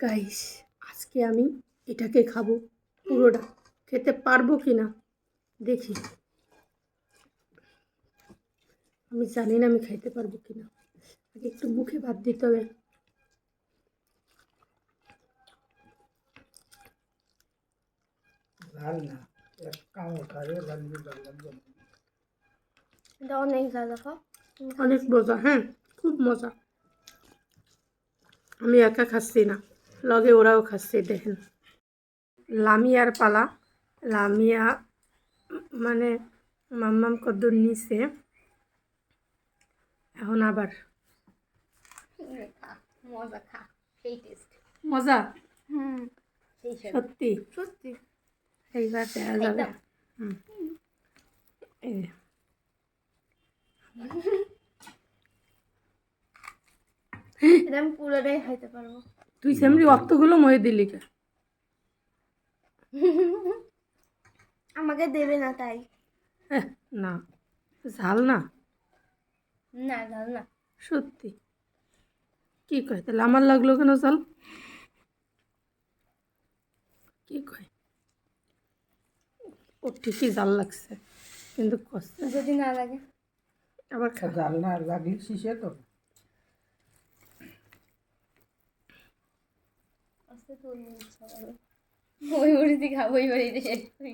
Guys, আজকে আমি এটাকে খাবো পুরোটা। খেতে পারবো কি না দেখি। আমি জানি না আমি খাইতে পারবো কি না। আগে একটু মুখে ভাত দিতে হবে। অনেক মজা, হ্যাঁ খুব মজা। আমি একা খাচ্ছি না, লগে ওরাও খাচ্ছে। দেখেন লামিয়ার পালা। লামিয়া মানে মাম্মাম কদ্দুর নিচে, এখন আবার মজা খা, সেই টেস্ট। মজা। সেই সত্যি সত্যি। এইবার দেখা যাবে। এই এটা আমি পুরোটাই খাইতে পারবো। তুই সেমনি অতগুলো ময়ে দিলি কে? আমাকে দেবে না তাই। না ঝাল না, না ঝাল না। সত্যি কি কয় তাহলে আমার লাগলো কেন ঝাল? কি কয় ও ঠিকই ঝাল লাগছে কিন্তু কষ্ট যদি না লাগে আবার জাল না লাগলে শিশে তো আস্তে তোর ইচ্ছা হবে। ওই বাড়িতে খাবো, ওই বাড়িতে শেষ করি।